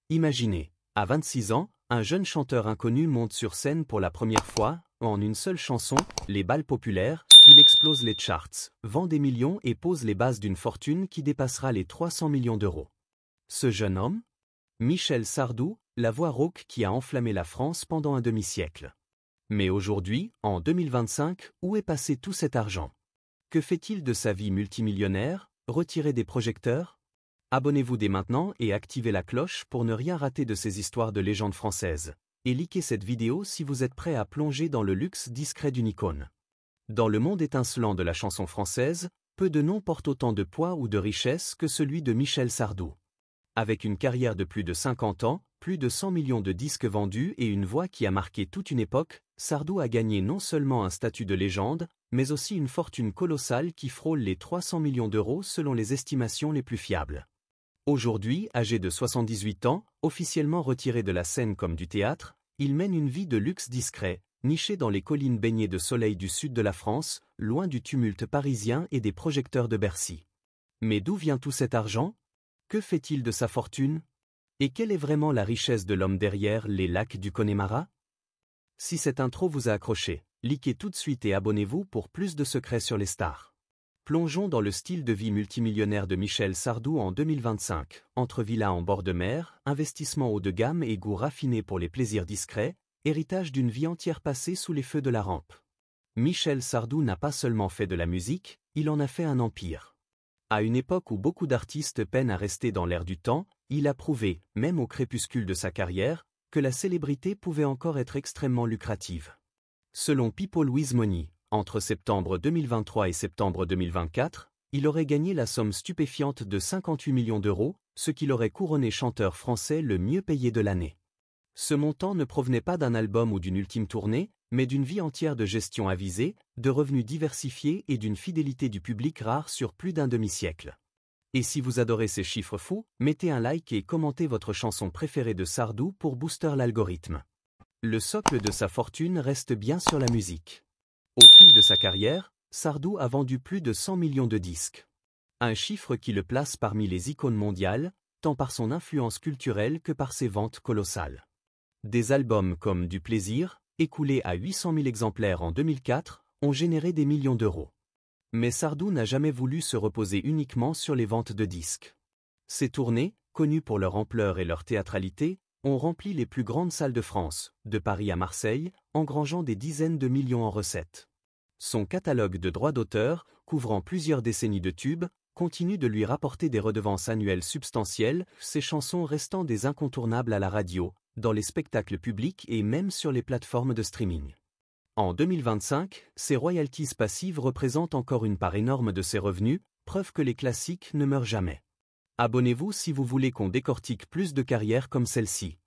Imaginez, à 26 ans, un jeune chanteur inconnu monte sur scène pour la première fois, en une seule chanson, les bals populaires, il explose les charts, vend des millions et pose les bases d'une fortune qui dépassera les 300 millions d'euros. Ce jeune homme? Michel Sardou, la voix rauque qui a enflammé la France pendant un demi-siècle. Mais aujourd'hui, en 2025, où est passé tout cet argent? Que fait-il de sa vie multimillionnaire, retiré des projecteurs? Abonnez-vous dès maintenant et activez la cloche pour ne rien rater de ces histoires de légendes françaises. Et likez cette vidéo si vous êtes prêt à plonger dans le luxe discret d'une icône. Dans le monde étincelant de la chanson française, peu de noms portent autant de poids ou de richesse que celui de Michel Sardou. Avec une carrière de plus de 50 ans, plus de 100 millions de disques vendus et une voix qui a marqué toute une époque, Sardou a gagné non seulement un statut de légende, mais aussi une fortune colossale qui frôle les 300 millions d'euros selon les estimations les plus fiables. Aujourd'hui, âgé de 78 ans, officiellement retiré de la scène comme du théâtre, il mène une vie de luxe discret, niché dans les collines baignées de soleil du sud de la France, loin du tumulte parisien et des projecteurs de Bercy. Mais d'où vient tout cet argent? Que fait-il de sa fortune? Et quelle est vraiment la richesse de l'homme derrière les lacs du Connemara? Si cette intro vous a accroché, likez tout de suite et abonnez-vous pour plus de secrets sur les stars. Plongeons dans le style de vie multimillionnaire de Michel Sardou en 2025, entre villas en bord de mer, investissements haut de gamme et goût raffiné pour les plaisirs discrets, héritage d'une vie entière passée sous les feux de la rampe. Michel Sardou n'a pas seulement fait de la musique, il en a fait un empire. À une époque où beaucoup d'artistes peinent à rester dans l'air du temps, il a prouvé, même au crépuscule de sa carrière, que la célébrité pouvait encore être extrêmement lucrative. Selon People With Money, entre septembre 2023 et septembre 2024, il aurait gagné la somme stupéfiante de 58 millions d'euros, ce qui l'aurait couronné chanteur français le mieux payé de l'année. Ce montant ne provenait pas d'un album ou d'une ultime tournée, mais d'une vie entière de gestion avisée, de revenus diversifiés et d'une fidélité du public rare sur plus d'un demi-siècle. Et si vous adorez ces chiffres fous, mettez un like et commentez votre chanson préférée de Sardou pour booster l'algorithme. Le socle de sa fortune reste bien sur la musique. Au fil de sa carrière, Sardou a vendu plus de 100 millions de disques. Un chiffre qui le place parmi les icônes mondiales, tant par son influence culturelle que par ses ventes colossales. Des albums comme Du Plaisir, écoulés à 800 000 exemplaires en 2004, ont généré des millions d'euros. Mais Sardou n'a jamais voulu se reposer uniquement sur les ventes de disques. Ses tournées, connues pour leur ampleur et leur théâtralité, ont rempli les plus grandes salles de France, de Paris à Marseille, engrangeant des dizaines de millions en recettes. Son catalogue de droits d'auteur, couvrant plusieurs décennies de tubes, continue de lui rapporter des redevances annuelles substantielles, ses chansons restant des incontournables à la radio, dans les spectacles publics et même sur les plateformes de streaming. En 2025, ces royalties passives représentent encore une part énorme de ses revenus, preuve que les classiques ne meurent jamais. Abonnez-vous si vous voulez qu'on décortique plus de carrières comme celle-ci.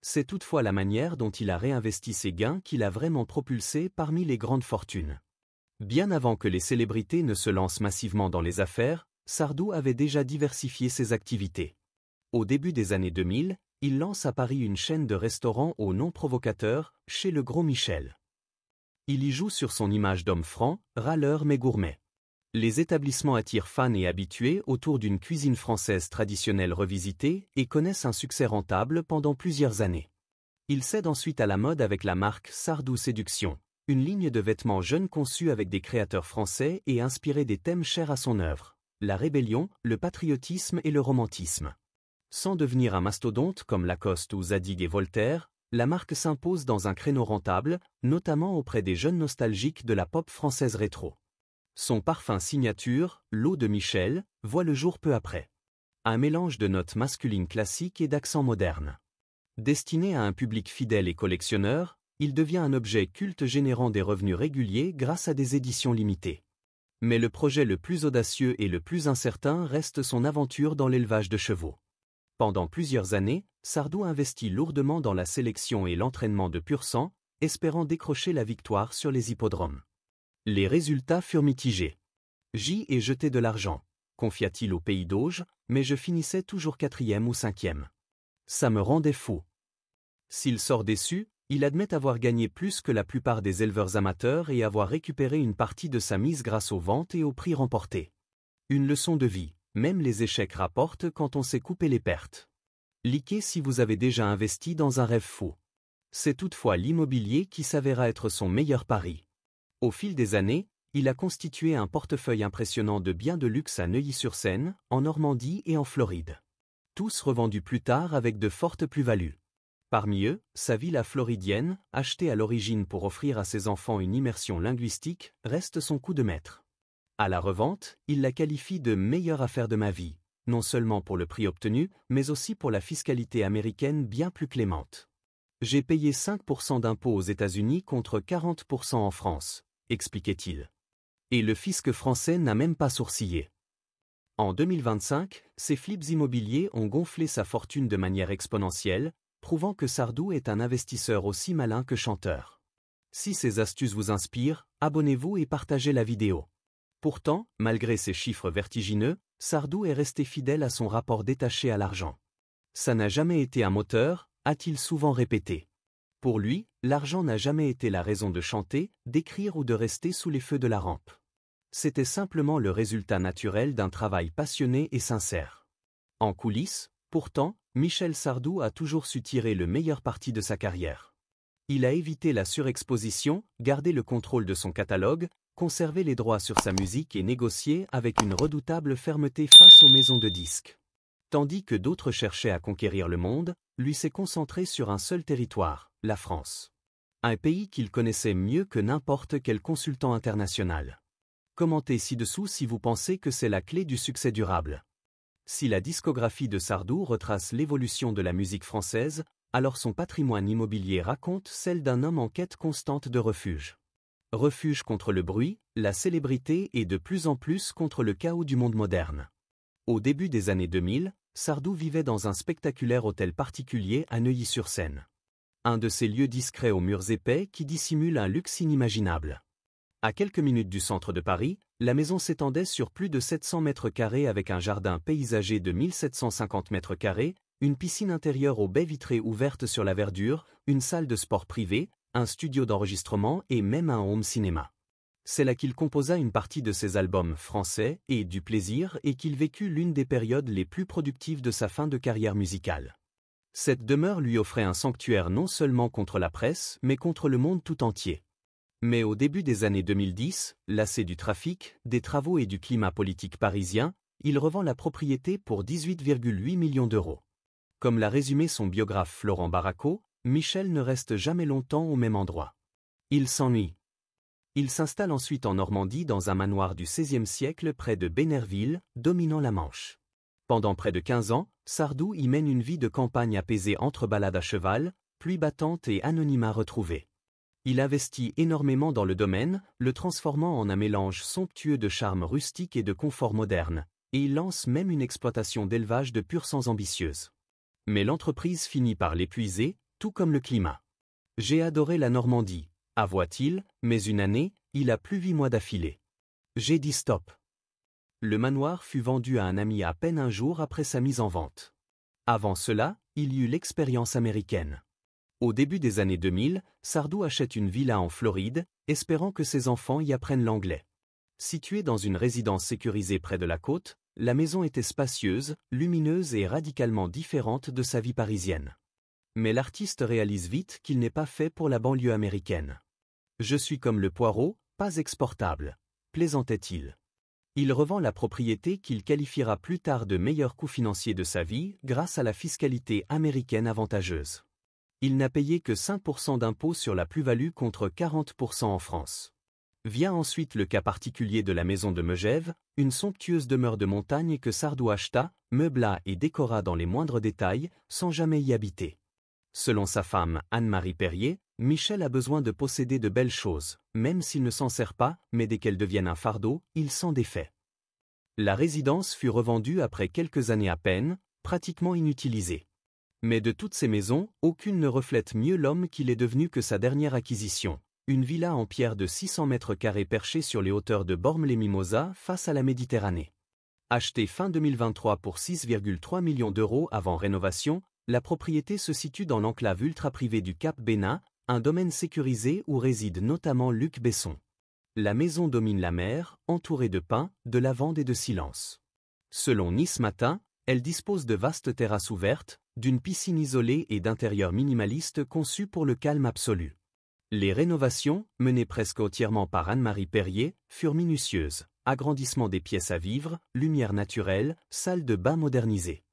C'est toutefois la manière dont il a réinvesti ses gains qui l'a vraiment propulsé parmi les grandes fortunes. Bien avant que les célébrités ne se lancent massivement dans les affaires, Sardou avait déjà diversifié ses activités. Au début des années 2000, il lance à Paris une chaîne de restaurants au nom provocateur, chez le Gros Michel. Il y joue sur son image d'homme franc, râleur mais gourmet. Les établissements attirent fans et habitués autour d'une cuisine française traditionnelle revisitée et connaissent un succès rentable pendant plusieurs années. Il cède ensuite à la mode avec la marque Sardou Séduction, une ligne de vêtements jeunes conçue avec des créateurs français et inspirée des thèmes chers à son œuvre, la rébellion, le patriotisme et le romantisme. Sans devenir un mastodonte comme Lacoste ou Zadig et Voltaire, la marque s'impose dans un créneau rentable, notamment auprès des jeunes nostalgiques de la pop française rétro. Son parfum signature, l'eau de Michel, voit le jour peu après. Un mélange de notes masculines classiques et d'accents modernes. Destiné à un public fidèle et collectionneur, il devient un objet culte générant des revenus réguliers grâce à des éditions limitées. Mais le projet le plus audacieux et le plus incertain reste son aventure dans l'élevage de chevaux. Pendant plusieurs années, Sardou investit lourdement dans la sélection et l'entraînement de pur sang, espérant décrocher la victoire sur les hippodromes. Les résultats furent mitigés. J'y ai jeté de l'argent, confia-t-il au Pays d'Auge, mais je finissais toujours 4e ou 5e. Ça me rendait fou. S'il sort déçu, il admet avoir gagné plus que la plupart des éleveurs amateurs et avoir récupéré une partie de sa mise grâce aux ventes et aux prix remportés. Une leçon de vie, même les échecs rapportent quand on sait couper les pertes. Likez si vous avez déjà investi dans un rêve fou. C'est toutefois l'immobilier qui s'avéra être son meilleur pari. Au fil des années, il a constitué un portefeuille impressionnant de biens de luxe à Neuilly-sur-Seine, en Normandie et en Floride. Tous revendus plus tard avec de fortes plus-values. Parmi eux, sa villa floridienne, achetée à l'origine pour offrir à ses enfants une immersion linguistique, reste son coup de maître. À la revente, il la qualifie de meilleure affaire de ma vie, non seulement pour le prix obtenu, mais aussi pour la fiscalité américaine bien plus clémente. J'ai payé 5% d'impôts aux États-Unis contre 40% en France, expliquait-il. Et le fisc français n'a même pas sourcillé. En 2025, ces flips immobiliers ont gonflé sa fortune de manière exponentielle, prouvant que Sardou est un investisseur aussi malin que chanteur. Si ces astuces vous inspirent, abonnez-vous et partagez la vidéo. Pourtant, malgré ces chiffres vertigineux, Sardou est resté fidèle à son rapport détaché à l'argent. Ça n'a jamais été un moteur, a-t-il souvent répété. Pour lui, l'argent n'a jamais été la raison de chanter, d'écrire ou de rester sous les feux de la rampe. C'était simplement le résultat naturel d'un travail passionné et sincère. En coulisses, pourtant, Michel Sardou a toujours su tirer le meilleur parti de sa carrière. Il a évité la surexposition, gardé le contrôle de son catalogue, conservé les droits sur sa musique et négocié avec une redoutable fermeté face aux maisons de disques. Tandis que d'autres cherchaient à conquérir le monde, lui s'est concentré sur un seul territoire, la France. Un pays qu'il connaissait mieux que n'importe quel consultant international. Commentez ci-dessous si vous pensez que c'est la clé du succès durable. Si la discographie de Sardou retrace l'évolution de la musique française, alors son patrimoine immobilier raconte celle d'un homme en quête constante de refuge. Refuge contre le bruit, la célébrité et de plus en plus contre le chaos du monde moderne. Au début des années 2000, Sardou vivait dans un spectaculaire hôtel particulier à Neuilly-sur-Seine. Un de ces lieux discrets aux murs épais qui dissimulent un luxe inimaginable. À quelques minutes du centre de Paris, la maison s'étendait sur plus de 700 mètres carrés avec un jardin paysager de 1750 mètres carrés, une piscine intérieure aux baies vitrées ouvertes sur la verdure, une salle de sport privée, un studio d'enregistrement et même un home cinéma. C'est là qu'il composa une partie de ses albums français et du plaisir et qu'il vécut l'une des périodes les plus productives de sa fin de carrière musicale. Cette demeure lui offrait un sanctuaire non seulement contre la presse mais contre le monde tout entier. Mais au début des années 2010, lassé du trafic, des travaux et du climat politique parisien, il revend la propriété pour 18,8 millions d'euros. Comme l'a résumé son biographe Florent Baraco, Michel ne reste jamais longtemps au même endroit. Il s'ennuie. Il s'installe ensuite en Normandie dans un manoir du XVIe siècle près de Bénerville, dominant la Manche. Pendant près de 15 ans, Sardou y mène une vie de campagne apaisée entre balades à cheval, pluie battante et anonymat retrouvé. Il investit énormément dans le domaine, le transformant en un mélange somptueux de charme rustique et de confort moderne, et il lance même une exploitation d'élevage de pur sang ambitieuse. Mais l'entreprise finit par l'épuiser, tout comme le climat. J'ai adoré la Normandie, avoua-t-il, mais une année, il a plu 8 mois d'affilée. J'ai dit stop. Le manoir fut vendu à un ami à peine un jour après sa mise en vente. Avant cela, il y eut l'expérience américaine. Au début des années 2000, Sardou achète une villa en Floride, espérant que ses enfants y apprennent l'anglais. Située dans une résidence sécurisée près de la côte, la maison était spacieuse, lumineuse et radicalement différente de sa vie parisienne. Mais l'artiste réalise vite qu'il n'est pas fait pour la banlieue américaine. Je suis comme le poireau, pas exportable, plaisantait-il. Il revend la propriété qu'il qualifiera plus tard de meilleur coût financier de sa vie grâce à la fiscalité américaine avantageuse. Il n'a payé que 5% d'impôts sur la plus-value contre 40% en France. Vient ensuite le cas particulier de la maison de Megève, une somptueuse demeure de montagne que Sardou acheta, meubla et décora dans les moindres détails, sans jamais y habiter. Selon sa femme Anne-Marie Perrier, Michel a besoin de posséder de belles choses, même s'il ne s'en sert pas, mais dès qu'elles deviennent un fardeau, il s'en défait. La résidence fut revendue après quelques années à peine, pratiquement inutilisée. Mais de toutes ces maisons, aucune ne reflète mieux l'homme qu'il est devenu que sa dernière acquisition, une villa en pierre de 600 mètres carrés perchée sur les hauteurs de Bormes-les-Mimosas face à la Méditerranée. Achetée fin 2023 pour 6,3 millions d'euros avant rénovation, la propriété se situe dans l'enclave ultra-privée du Cap Bénin, un domaine sécurisé où réside notamment Luc Besson. La maison domine la mer, entourée de pins, de lavande et de silence. Selon Nice Matin, elle dispose de vastes terrasses ouvertes, d'une piscine isolée et d'intérieur minimaliste conçu pour le calme absolu. Les rénovations, menées presque entièrement par Anne-Marie Perrier, furent minutieuses. Agrandissement des pièces à vivre, lumière naturelle, salle de bain modernisée.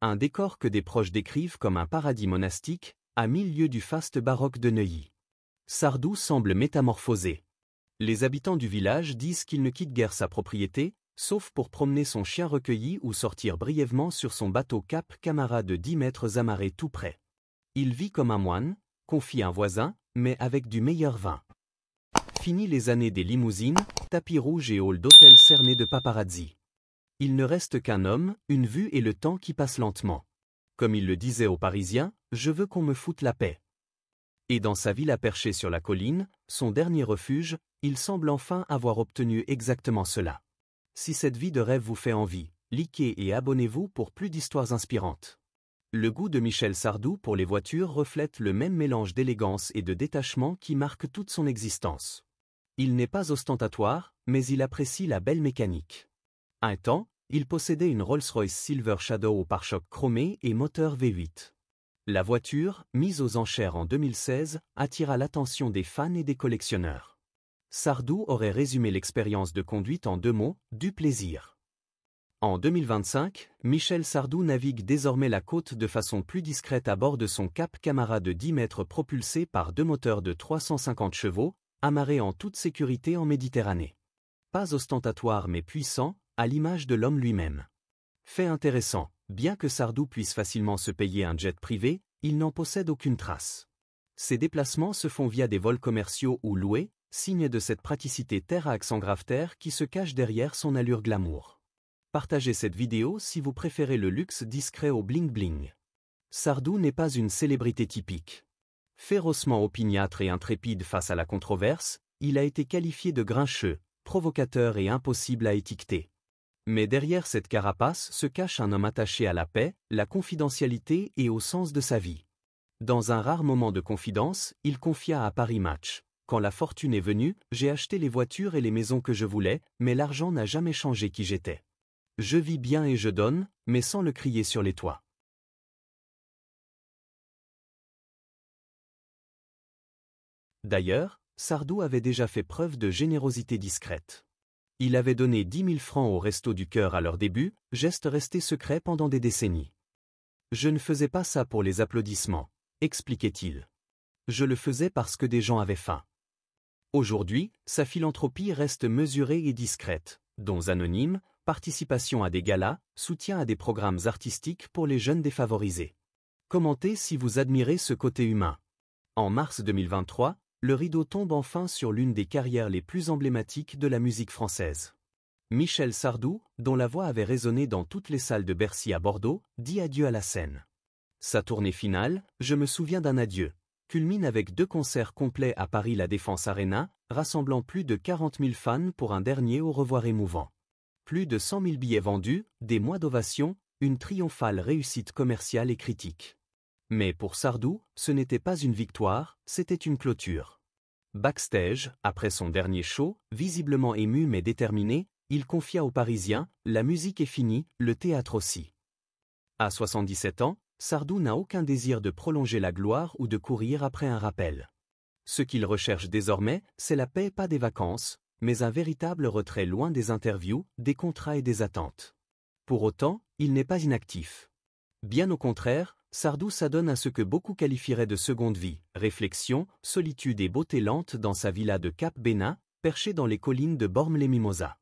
Un décor que des proches décrivent comme un paradis monastique, à 1000 lieues du faste baroque de Neuilly. Sardou semble métamorphosé. Les habitants du village disent qu'il ne quitte guère sa propriété, sauf pour promener son chien recueilli ou sortir brièvement sur son bateau Cap Camara de 10 mètres amarré tout près. Il vit comme un moine, confie un voisin, mais avec du meilleur vin. Fini les années des limousines, tapis rouges et halls d'hôtels cernés de paparazzi. Il ne reste qu'un homme, une vue et le temps qui passe lentement. Comme il le disait aux Parisiens, « Je veux qu'on me foute la paix ». Et dans sa villa perchée sur la colline, son dernier refuge, il semble enfin avoir obtenu exactement cela. Si cette vie de rêve vous fait envie, likez et abonnez-vous pour plus d'histoires inspirantes. Le goût de Michel Sardou pour les voitures reflète le même mélange d'élégance et de détachement qui marque toute son existence. Il n'est pas ostentatoire, mais il apprécie la belle mécanique. Un temps, il possédait une Rolls-Royce Silver Shadow au pare-chocs chromé et moteur V8. La voiture, mise aux enchères en 2016, attira l'attention des fans et des collectionneurs. Sardou aurait résumé l'expérience de conduite en 2 mots, du plaisir. En 2025, Michel Sardou navigue désormais la côte de façon plus discrète à bord de son Cap Camara de 10 mètres propulsé par 2 moteurs de 350 chevaux, amarrés en toute sécurité en Méditerranée. Pas ostentatoire mais puissant, à l'image de l'homme lui-même. Fait intéressant, bien que Sardou puisse facilement se payer un jet privé, il n'en possède aucune trace. Ses déplacements se font via des vols commerciaux ou loués, signe de cette praticité terre à accent grave terre qui se cache derrière son allure glamour. Partagez cette vidéo si vous préférez le luxe discret au bling-bling. Sardou n'est pas une célébrité typique. Férocement opiniâtre et intrépide face à la controverse, il a été qualifié de grincheux, provocateur et impossible à étiqueter. Mais derrière cette carapace se cache un homme attaché à la paix, la confidentialité et au sens de sa vie. Dans un rare moment de confidence, il confia à Paris Match. Quand la fortune est venue, j'ai acheté les voitures et les maisons que je voulais, mais l'argent n'a jamais changé qui j'étais. Je vis bien et je donne, mais sans le crier sur les toits. D'ailleurs, Sardou avait déjà fait preuve de générosité discrète. Il avait donné 10 000 francs au Resto du Cœur à leur début, geste resté secret pendant des décennies. Je ne faisais pas ça pour les applaudissements, expliquait-il. Je le faisais parce que des gens avaient faim. Aujourd'hui, sa philanthropie reste mesurée et discrète, dons anonymes, participation à des galas, soutien à des programmes artistiques pour les jeunes défavorisés. Commentez si vous admirez ce côté humain. En mars 2023, le rideau tombe enfin sur l'une des carrières les plus emblématiques de la musique française. Michel Sardou, dont la voix avait résonné dans toutes les salles de Bercy à Bordeaux, dit adieu à la scène. Sa tournée finale, Je me souviens d'un adieu, culmine avec 2 concerts complets à Paris La Défense Arena, rassemblant plus de 40 000 fans pour un dernier au revoir émouvant. Plus de 100 000 billets vendus, des mois d'ovation, une triomphale réussite commerciale et critique. Mais pour Sardou, ce n'était pas une victoire, c'était une clôture. Backstage, après son dernier show, visiblement ému mais déterminé, il confia aux Parisiens, la musique est finie, le théâtre aussi. À 77 ans, Sardou n'a aucun désir de prolonger la gloire ou de courir après un rappel. Ce qu'il recherche désormais, c'est la paix, pas des vacances, mais un véritable retrait loin des interviews, des contrats et des attentes. Pour autant, il n'est pas inactif. Bien au contraire, Sardou s'adonne à ce que beaucoup qualifieraient de seconde vie, réflexion, solitude et beauté lente dans sa villa de Cap Bénin, perchée dans les collines de Bormes-les-Mimosas.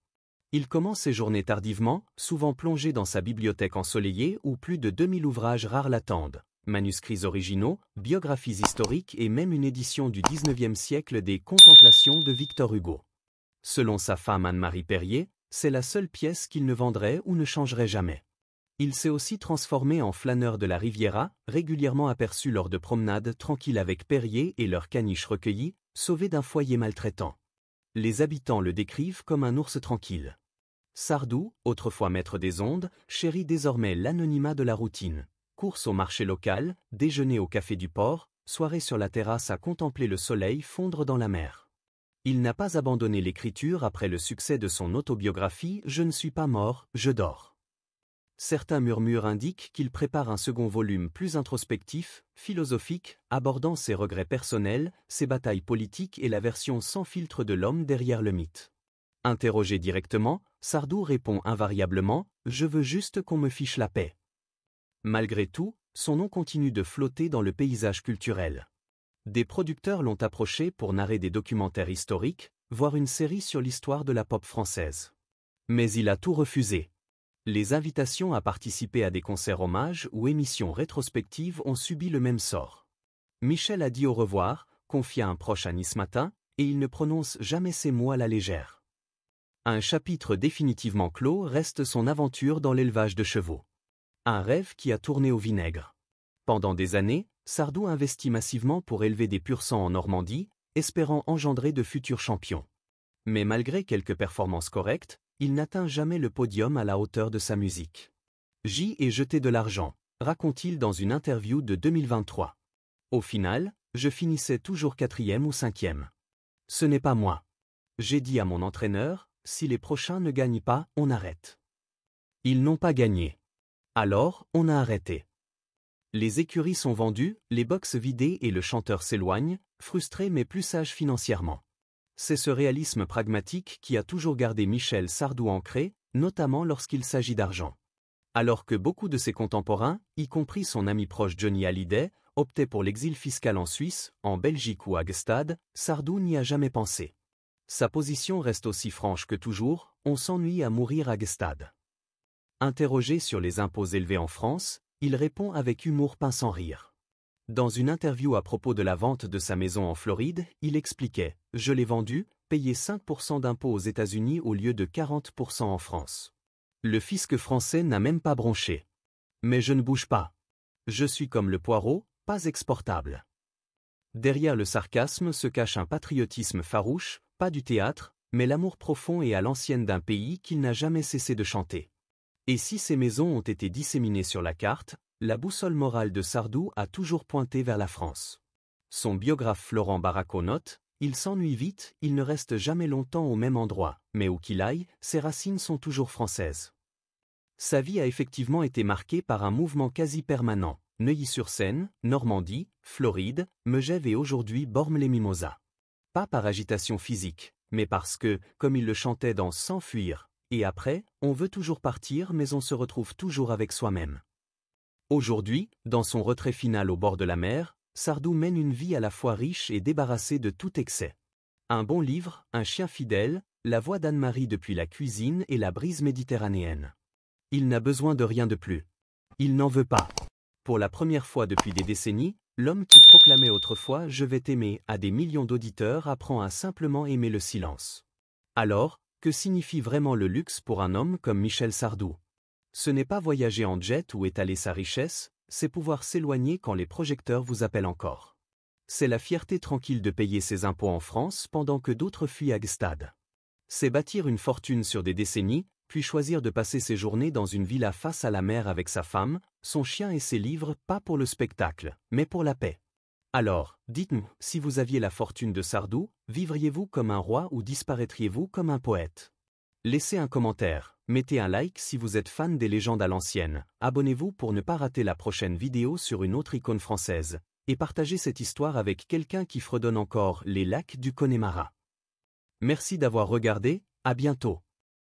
Il commence ses journées tardivement, souvent plongé dans sa bibliothèque ensoleillée où plus de 2000 ouvrages rares l'attendent. Manuscrits originaux, biographies historiques et même une édition du XIXe siècle des Contemplations de Victor Hugo. Selon sa femme Anne-Marie Perrier, c'est la seule pièce qu'il ne vendrait ou ne changerait jamais. Il s'est aussi transformé en flâneur de la Riviera, régulièrement aperçu lors de promenades tranquilles avec Perrier et leurs caniches recueillies, sauvé d'un foyer maltraitant. Les habitants le décrivent comme un ours tranquille. Sardou, autrefois maître des ondes, chérit désormais l'anonymat de la routine. Course au marché local, déjeuner au café du port, soirée sur la terrasse à contempler le soleil fondre dans la mer. Il n'a pas abandonné l'écriture après le succès de son autobiographie « Je ne suis pas mort, je dors ». Certains murmures indiquent qu'il prépare un second volume plus introspectif, philosophique, abordant ses regrets personnels, ses batailles politiques et la version sans filtre de l'homme derrière le mythe. Interrogé directement, Sardou répond invariablement « Je veux juste qu'on me fiche la paix ». Malgré tout, son nom continue de flotter dans le paysage culturel. Des producteurs l'ont approché pour narrer des documentaires historiques, voire une série sur l'histoire de la pop française. Mais il a tout refusé. Les invitations à participer à des concerts hommages ou émissions rétrospectives ont subi le même sort. Michel a dit au revoir, confia un proche à Nice Matin, et il ne prononce jamais ces mots à la légère. Un chapitre définitivement clos reste son aventure dans l'élevage de chevaux. Un rêve qui a tourné au vinaigre. Pendant des années, Sardou investit massivement pour élever des pur-sangs en Normandie, espérant engendrer de futurs champions. Mais malgré quelques performances correctes, il n'atteint jamais le podium à la hauteur de sa musique. J'y ai jeté de l'argent, raconte-t-il dans une interview de 2023. Au final, je finissais toujours 4e ou 5e. Ce n'est pas moi. J'ai dit à mon entraîneur, si les prochains ne gagnent pas, on arrête. Ils n'ont pas gagné. Alors, on a arrêté. Les écuries sont vendues, les box vidées et le chanteur s'éloigne, frustré mais plus sage financièrement. C'est ce réalisme pragmatique qui a toujours gardé Michel Sardou ancré, notamment lorsqu'il s'agit d'argent. Alors que beaucoup de ses contemporains, y compris son ami proche Johnny Hallyday, optaient pour l'exil fiscal en Suisse, en Belgique ou à Gstaad, Sardou n'y a jamais pensé. Sa position reste aussi franche que toujours, on s'ennuie à mourir à Gstaad. Interrogé sur les impôts élevés en France, il répond avec humour pince sans rire. Dans une interview à propos de la vente de sa maison en Floride, il expliquait « Je l'ai vendue, payé 5% d'impôts aux États-Unis au lieu de 40% en France. Le fisc français n'a même pas bronché. Mais je ne bouge pas. Je suis comme le poireau, pas exportable. » Derrière le sarcasme se cache un patriotisme farouche, pas du théâtre, mais l'amour profond et à l'ancienne d'un pays qu'il n'a jamais cessé de chanter. Et si ces maisons ont été disséminées sur la carte, la boussole morale de Sardou a toujours pointé vers la France. Son biographe Florent Baraco note, il s'ennuie vite, il ne reste jamais longtemps au même endroit, mais où qu'il aille, ses racines sont toujours françaises. Sa vie a effectivement été marquée par un mouvement quasi permanent, Neuilly-sur-Seine, Normandie, Floride, Megève et aujourd'hui Bormes-les-Mimosas. Pas par agitation physique, mais parce que, comme il le chantait dans Sans fuir, et après, on veut toujours partir mais on se retrouve toujours avec soi-même. Aujourd'hui, dans son retrait final au bord de la mer, Sardou mène une vie à la fois riche et débarrassée de tout excès. Un bon livre, un chien fidèle, la voix d'Anne-Marie depuis la cuisine et la brise méditerranéenne. Il n'a besoin de rien de plus. Il n'en veut pas. Pour la première fois depuis des décennies, l'homme qui proclamait autrefois « Je vais t'aimer » à des millions d'auditeurs apprend à simplement aimer le silence. Alors, que signifie vraiment le luxe pour un homme comme Michel Sardou ? Ce n'est pas voyager en jet ou étaler sa richesse, c'est pouvoir s'éloigner quand les projecteurs vous appellent encore. C'est la fierté tranquille de payer ses impôts en France pendant que d'autres fuient à Gstaad. C'est bâtir une fortune sur des décennies, puis choisir de passer ses journées dans une villa face à la mer avec sa femme, son chien et ses livres, pas pour le spectacle, mais pour la paix. Alors, dites-nous, si vous aviez la fortune de Sardou, vivriez-vous comme un roi ou disparaîtriez-vous comme un poète ? Laissez un commentaire, mettez un like si vous êtes fan des légendes à l'ancienne, abonnez-vous pour ne pas rater la prochaine vidéo sur une autre icône française, et partagez cette histoire avec quelqu'un qui fredonne encore les lacs du Connemara. Merci d'avoir regardé, à bientôt.